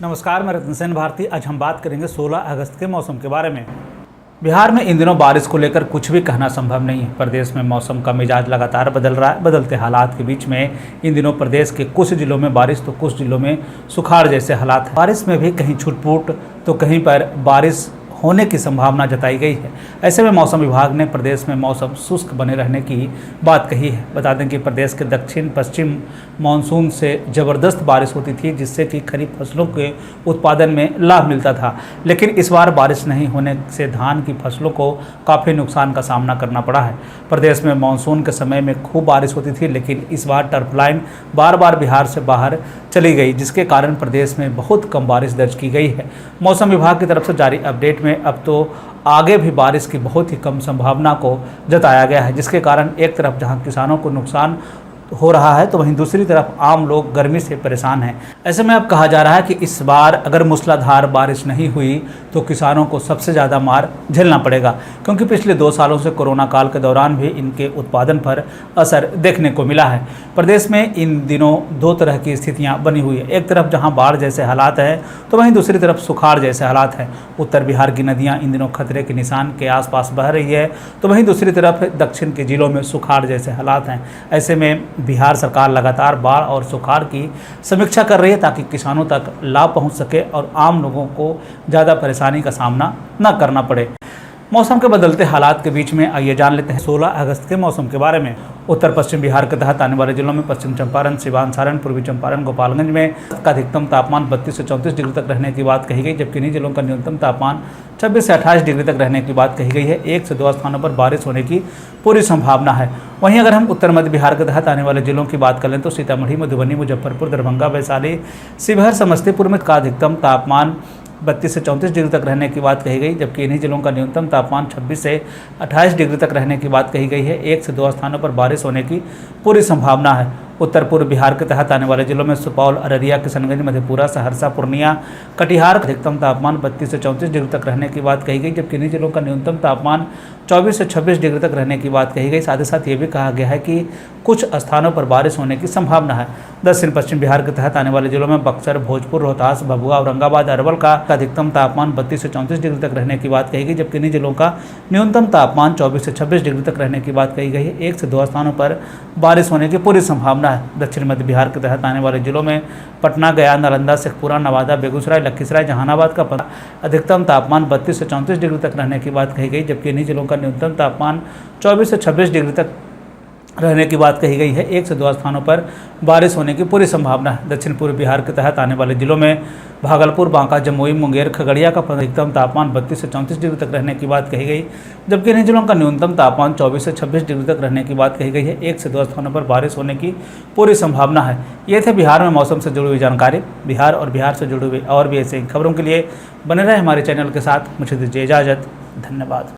नमस्कार, मैं रतन सेन भारती। आज हम बात करेंगे 16 अगस्त के मौसम के बारे में। बिहार में इन दिनों बारिश को लेकर कुछ भी कहना संभव नहीं है। प्रदेश में मौसम का मिजाज लगातार बदल रहा है। बदलते हालात के बीच में इन दिनों प्रदेश के कुछ जिलों में बारिश तो कुछ जिलों में सुखाड़ जैसे हालात हैं। बारिश में भी कहीं छुटपुट तो कहीं पर बारिश होने की संभावना जताई गई है। ऐसे में मौसम विभाग ने प्रदेश में मौसम शुष्क बने रहने की बात कही है। बता दें कि प्रदेश के दक्षिण पश्चिम मानसून से ज़बरदस्त बारिश होती थी, जिससे कि खरीफ फसलों के उत्पादन में लाभ मिलता था। लेकिन इस बार बारिश नहीं होने से धान की फसलों को काफ़ी नुकसान का सामना करना पड़ा है। प्रदेश में मानसून के समय में खूब बारिश होती थी, लेकिन इस बार टर्फ लाइन बार बार बिहार से बाहर चली गई, जिसके कारण प्रदेश में बहुत कम बारिश दर्ज की गई है। मौसम विभाग की तरफ से जारी अपडेट में अब तो आगे भी बारिश की बहुत ही कम संभावना को जताया गया है, जिसके कारण एक तरफ जहां किसानों को नुकसान हो रहा है तो वहीं दूसरी तरफ आम लोग गर्मी से परेशान हैं। ऐसे में अब कहा जा रहा है कि इस बार अगर मूसलाधार बारिश नहीं हुई तो किसानों को सबसे ज़्यादा मार झेलना पड़ेगा, क्योंकि पिछले 2 सालों से कोरोना काल के दौरान भी इनके उत्पादन पर असर देखने को मिला है। प्रदेश में इन दिनों 2 तरह की स्थितियां बनी हुई है। एक तरफ जहां बाढ़ जैसे हालात हैं तो वहीं दूसरी तरफ सुखाड़ जैसे हालात हैं। उत्तर बिहार की नदियाँ इन दिनों खतरे के निशान के आसपास बह रही है, तो वहीं दूसरी तरफ दक्षिण के जिलों में सुखाड़ जैसे हालात हैं। ऐसे में बिहार सरकार लगातार बाढ़ और सुखाड़ की समीक्षा कर रही है, ताकि किसानों तक लाभ पहुंच सके और आम लोगों को ज़्यादा परेशानी का सामना न करना पड़े। मौसम के बदलते हालात के बीच में आइए जान लेते हैं 16 अगस्त के मौसम के बारे में। उत्तर पश्चिम बिहार के तहत आने वाले जिलों में पश्चिम चंपारण, सिवान, सारण, पूर्वी चंपारण, गोपालगंज में का अधिकतम तापमान 32 से 34 डिग्री तक रहने की बात कही गई, जबकि इन्हीं जिलों का न्यूनतम तापमान 26 से 28 डिग्री तक रहने की बात कही गई है। 1 से 2 स्थानों पर बारिश होने की पूरी संभावना है। वहीं अगर हम उत्तर मध्य बिहार के तहत आने वाले जिलों की बात करें तो सीतामढ़ी, मधुबनी, मुजफ्फरपुर, दरभंगा, वैशाली, शिवहर, समस्तीपुर में का अधिकतम तापमान 32 से 34 डिग्री तक रहने की बात कही गई, जबकि इन्हीं जिलों का न्यूनतम तापमान 26 से 28 डिग्री तक रहने की बात कही गई है। 1 से 2 स्थानों पर बारिश होने की पूरी संभावना है। उत्तर पूर्व बिहार के तहत आने वाले जिलों में सुपौल, अररिया, किशनगंज, मधेपुरा, सहरसा, पूर्णिया, कटिहार अधिकतम तापमान 32 से 34 डिग्री तक रहने की बात कही गई, जबकि इन्हीं जिलों का न्यूनतम तापमान 24 से 26 डिग्री तक रहने की बात कही गई। साथ ही साथ ये भी कहा गया है कि कुछ स्थानों पर बारिश होने की संभावना है। दक्षिण पश्चिम बिहार के तहत आने वाले जिलों में बक्सर, भोजपुर, रोहतास, भभुआ, औरंगाबाद, अरवल का अधिकतम तापमान 32 से 34 डिग्री तक रहने की बात कही गई, जबकि इन्हीं जिलों का न्यूनतम तापमान 24 से 26 डिग्री तक रहने की बात कही गई है। 1 से 2 स्थानों पर बारिश होने की पूरी संभावना है। दक्षिण मध्य बिहार के तहत आने वाले जिलों में पटना, गया, नालंदा, शेखपुरा, नवादा, बेगूसराय, लखीसराय, जहानाबाद का अधिकतम तापमान 32 से 34 डिग्री तक रहने की बात कही गई, जबकि इन्हीं जिलों का न्यूनतम तापमान 24 से 26 डिग्री तक रहने की बात कही गई है। 1 से 2 स्थानों पर बारिश होने की पूरी संभावना है। दक्षिण पूर्व बिहार के तहत आने वाले जिलों में भागलपुर, बांका, जमुई, मुंगेर, खगड़िया का अधिकतम तापमान 32 से 34 डिग्री तक रहने की बात कही गई, जबकि इन्हीं जिलों का न्यूनतम तापमान 24 से 26 डिग्री तक रहने की बात कही गई है। 1 से 2 स्थानों पर बारिश होने की पूरी संभावना है। ये थे बिहार में मौसम से जुड़ी हुई जानकारी। बिहार और बिहार से जुड़ी हुई और भी ऐसे खबरों के लिए बने रहे हमारे चैनल के साथ। मुझे दीजिए इजाज़त। धन्यवाद।